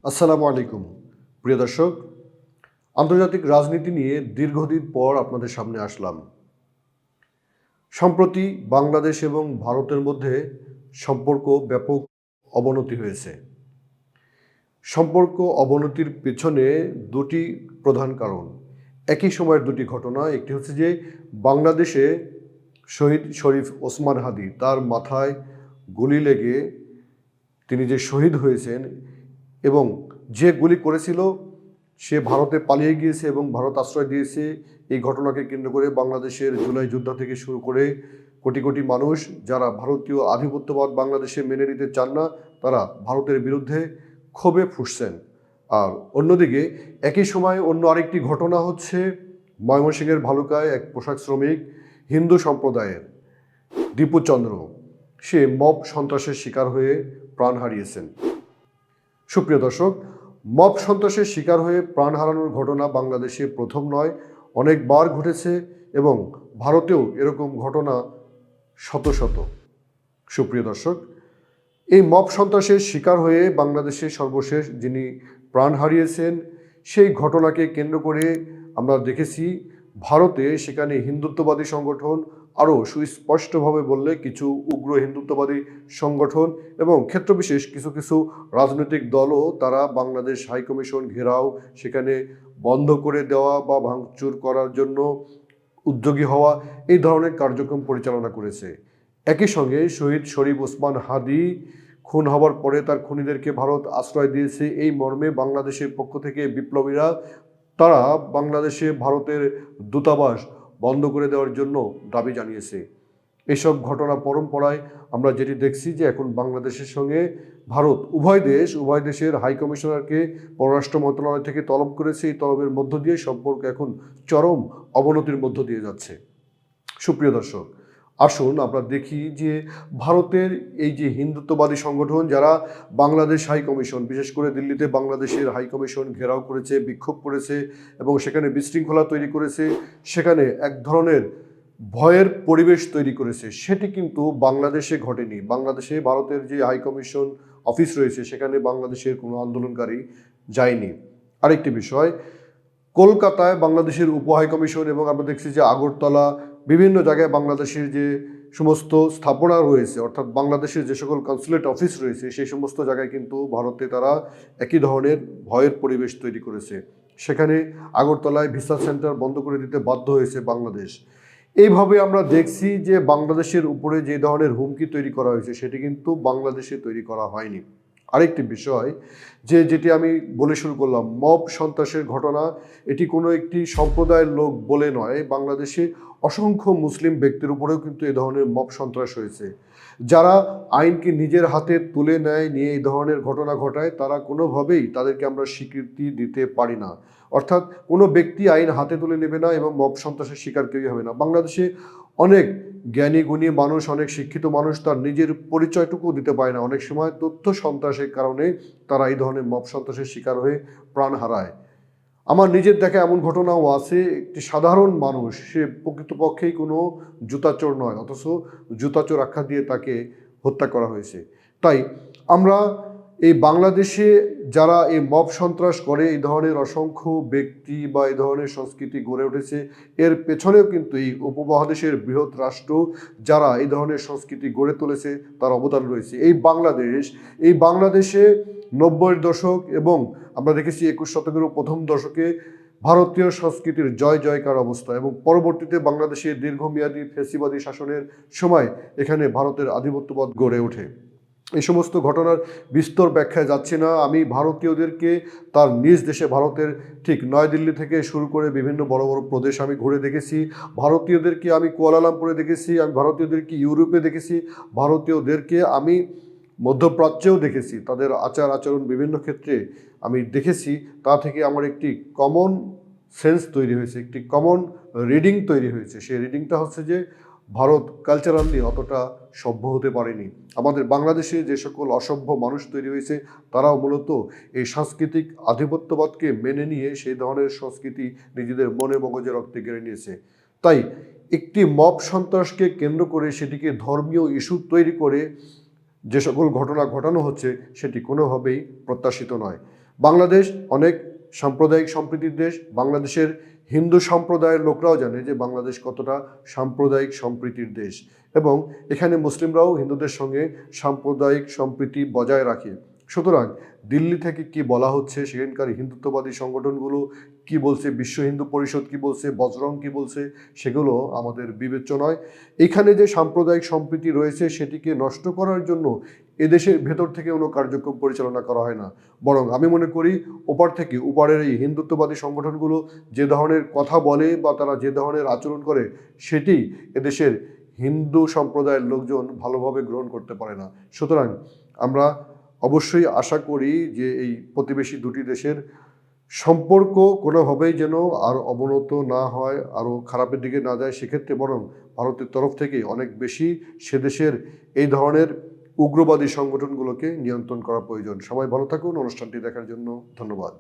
আসসালামু আলাইকুম প্রিয় দর্শক, আন্তর্জাতিক রাজনীতি নিয়ে দীর্ঘদিন পর আপনাদের সামনে আসলাম। সম্প্রতি বাংলাদেশ এবং ভারতের মধ্যে সম্পর্ক ব্যাপক অবনতি হয়েছে। সম্পর্ক অবনতির পেছনে দুটি প্রধান কারণ। একই সময়ের দুটি ঘটনা। একটি হচ্ছে যে বাংলাদেশে শহীদ শরীফ ওসমান হাদি, তার মাথায় গুলি লেগে তিনি যে শহীদ হয়েছেন এবং যে গুলি করেছিল সে ভারতে পালিয়ে গিয়েছে এবং ভারত আশ্রয় দিয়েছে। এই ঘটনাকে কেন্দ্র করে বাংলাদেশের জুলাই যুদ্ধ থেকে শুরু করে কোটি কোটি মানুষ যারা ভারতীয় আধিপত্যবাদ বাংলাদেশে মেনে নিতে চান না, তারা ভারতের বিরুদ্ধে ক্ষোভে ফুঁসছেন। আর অন্যদিকে একই সময় অন্য আরেকটি ঘটনা হচ্ছে ময়মনসিংহের ভালুকায় এক পোশাক শ্রমিক হিন্দু সম্প্রদায়ের দীপু চন্দ্র, সে মব সন্ত্রাসের শিকার হয়ে প্রাণ হারিয়েছেন। সুপ্রিয় দর্শক, মব সন্ত্রাসের শিকার হয়ে প্রাণ হারানোর ঘটনা বাংলাদেশে প্রথম নয়, অনেকবার ঘটেছে এবং ভারতেও এরকম ঘটনা শত শত। সুপ্রিয় দর্শক, এই মব সন্ত্রাসের শিকার হয়ে বাংলাদেশে সর্বশেষ যিনি প্রাণ হারিয়েছেন, সেই ঘটনাকে কেন্দ্র করে আমরা দেখেছি ভারতে সেখানে হিন্দুত্ববাদী সংগঠন, আরও সুস্পষ্টভাবে বললে কিছু উগ্র হিন্দুত্ববাদী সংগঠন এবং ক্ষেত্রবিশেষ কিছু কিছু রাজনৈতিক দলও তারা বাংলাদেশ হাইকমিশন ঘেরাও, সেখানে বন্ধ করে দেওয়া বা ভাঙচুর করার জন্য উদ্যোগী হওয়া, এই ধরনের কার্যক্রম পরিচালনা করেছে। একই সঙ্গে শহীদ শরীফ ওসমান হাদি খুন হওয়ার পরে তার খুনিদেরকে ভারত আশ্রয় দিয়েছে, এই মর্মে বাংলাদেশের পক্ষ থেকে বিপ্লবীরা তারা বাংলাদেশে ভারতের দূতাবাস বন্ধ করে দেওয়ার জন্য দাবি জানিয়েছে। এসব ঘটনা পরম্পরায় আমরা যেটি দেখছি যে এখন বাংলাদেশের সঙ্গে ভারত উভয় দেশের হাইকমিশনারকে পররাষ্ট্র মন্ত্রণালয় থেকে তলব করেছে। এই তলবের মধ্য দিয়ে সম্পর্ক এখন চরম অবনতির মধ্য দিয়ে যাচ্ছে। সুপ্রিয় দর্শক, আসুন আমরা দেখি যে ভারতের এই যে হিন্দুত্ববাদী সংগঠন যারা বাংলাদেশ হাইকমিশন, বিশেষ করে দিল্লিতে বাংলাদেশের হাইকমিশন ঘেরাও করেছে, বিক্ষোভ করেছে এবং সেখানে বিশৃঙ্খলা তৈরি করেছে, সেখানে এক ধরনের ভয়ের পরিবেশ তৈরি করেছে, সেটি কিন্তু বাংলাদেশে ঘটেনি। বাংলাদেশে ভারতের যে হাইকমিশন অফিস রয়েছে সেখানে বাংলাদেশের কোনো আন্দোলনকারী যায়নি। আরেকটি বিষয়, কলকাতায় বাংলাদেশের উপ হাইকমিশন এবং আমরা দেখছি যে আগরতলা, বিভিন্ন জায়গায় বাংলাদেশের যে সমস্ত স্থাপনা রয়েছে, অর্থাৎ বাংলাদেশের যে সকল কনসুলেট অফিস রয়েছে, সেই সমস্ত জায়গায় কিন্তু ভারতে তারা একই ধরনের ভয়ের পরিবেশ তৈরি করেছে। সেখানে আগরতলায় ভিসা সেন্টার বন্ধ করে দিতে বাধ্য হয়েছে বাংলাদেশ। এইভাবে আমরা দেখছি যে বাংলাদেশের উপরে যে ধরনের হুমকি তৈরি করা হয়েছে সেটি কিন্তু বাংলাদেশে তৈরি করা হয়নি। আরেকটি বিষয় যেটি আমি বলে শুরু করলাম, মব সন্ত্রাসের ঘটনা, এটি কোনো একটি সম্প্রদায়ের লোক বলে নয়, বাংলাদেশে অসংখ্য মুসলিম ব্যক্তির উপরেও কিন্তু এ ধরনের মব সন্ত্রাস হয়েছে। যারা আইনকে নিজের হাতে তুলে নেয়, নিয়ে এই ধরনের ঘটনা ঘটায়, তারা কোনোভাবেই তাদেরকে আমরা স্বীকৃতি দিতে পারি না। অর্থাৎ কোনো ব্যক্তি আইন হাতে তুলে নেবে না এবং মব সন্ত্রাসের শিকার কেউই হবে না। বাংলাদেশে অনেক জ্ঞানী গুণী মানুষ, অনেক শিক্ষিত মানুষ তার নিজের পরিচয়টুকু দিতে পারে না। অনেক সময় তথ্য সন্ত্রাসের কারণে তারা এই ধরনের মব সন্ত্রাসের শিকার হয়ে প্রাণ হারায়। আমার নিজের দেখা এমন ঘটনাও আছে, একটি সাধারণ মানুষ, সে প্রকৃতপক্ষেই কোনো জুতাচোর নয়, অথচ জুতাচোর আখ্যা দিয়ে তাকে হত্যা করা হয়েছে। তাই আমরা এই বাংলাদেশে যারা এই মব সন্ত্রাস করে, এই ধরনের অসংখ্য ব্যক্তি বা এই ধরনের সংস্কৃতি গড়ে উঠেছে, এর পেছনেও কিন্তু এই উপমহাদেশের বৃহৎ রাষ্ট্র যারা এই ধরনের সংস্কৃতি গড়ে তুলেছে তার অবদান রয়েছে। এই বাংলাদেশে 90-এর দশক এবং আমরা দেখেছি 21 শতকের প্রথম দশকে ভারতীয় সংস্কৃতির জয় জয়কার অবস্থা এবং পরবর্তীতে বাংলাদেশের দীর্ঘমেয়াদী ফ্যাসিবাদী শাসনের সময় এখানে ভারতের আধিপত্যবাদ গড়ে ওঠে। এই সমস্ত ঘটনার বিস্তর ব্যাখ্যায় যাচ্ছে না। আমি ভারতীয়দেরকে তার নিজ দেশে, ভারতের ঠিক নয়াদিল্লি থেকে শুরু করে বিভিন্ন বড় বড় প্রদেশ আমি ঘুরে দেখেছি। ভারতীয়দেরকে আমি কুয়ালালামপুরে দেখেছি, আমি ভারতীয়দেরকে ইউরোপে দেখেছি, ভারতীয়দেরকে আমি মধ্যপ্রাচ্যেও দেখেছি। তাদের আচার আচরণ বিভিন্ন ক্ষেত্রে আমি দেখেছি। তা থেকে আমার একটি কমন সেন্স তৈরি হয়েছে, একটি কমন রিডিং তৈরি হয়েছে। সেই রিডিংটা হচ্ছে যে ভারত কালচারালি অতটা সভ্য হতে পারেনি। আমাদের বাংলাদেশে যে সকল অসভ্য মানুষ তৈরি হয়েছে তারাও মূলত এই সাংস্কৃতিক আধিপত্যবাদকে মেনে নিয়ে সেই ধরনের সংস্কৃতি নিজেদের মনে মগজে রক্তে গেড়ে নিয়েছে। তাই একটি মব সন্ত্রাসকে কেন্দ্র করে সেটিকে ধর্মীয় ইস্যু তৈরি করে যে সকল ঘটনা ঘটানো হচ্ছে সেটি কোনোভাবেই প্রত্যাশিত নয়। বাংলাদেশ অনেক সাম্প্রদায়িক সম্প্রীতির দেশ। বাংলাদেশের হিন্দু সম্প্রদায়ের লোকরাও জানে যে বাংলাদেশ কতটা সাম্প্রদায়িক সম্প্রীতির দেশ, এবং এখানে মুসলিমরাও হিন্দুদের সঙ্গে সাম্প্রদায়িক সম্প্রীতি বজায় রাখে। সুতরাং দিল্লি থেকে কি বলা হচ্ছে, সেখানকার হিন্দুত্ববাদী সংগঠনগুলো কি বলছে, বিশ্ব হিন্দু পরিষদ কি বলছে, বজরং কি বলছে, সেগুলো আমাদের বিবেচ্য নয়। এখানে যে সাম্প্রদায়িক সম্প্রীতি রয়েছে সেটিকে নষ্ট করার জন্য এদেশের ভেতর থেকে কোনো কার্যক্রম পরিচালনা করা হয় না, বরং আমি মনে করি ওপার থেকে, ওপারের এই হিন্দুত্ববাদী সংগঠনগুলো যে ধরনের কথা বলে বা তারা যে ধরনের আচরণ করে, সেটি এদেশের হিন্দু সম্প্রদায়ের লোকজন ভালোভাবে গ্রহণ করতে পারে না। সুতরাং আমরা অবশ্যই আশা করি যে এই প্রতিবেশী দুটি দেশের সম্পর্ক কোনোভাবেই যেন আর অবনত না হয়, আরও খারাপের দিকে না যায়। সেক্ষেত্রে বরং ভারতের তরফ থেকে অনেক বেশি সে দেশের এই ধরনের উগ্রবাদী সংগঠনগুলোকে নিয়ন্ত্রণ করা প্রয়োজন। সবাই ভালো থাকুন। অনুষ্ঠানটি দেখার জন্য ধন্যবাদ।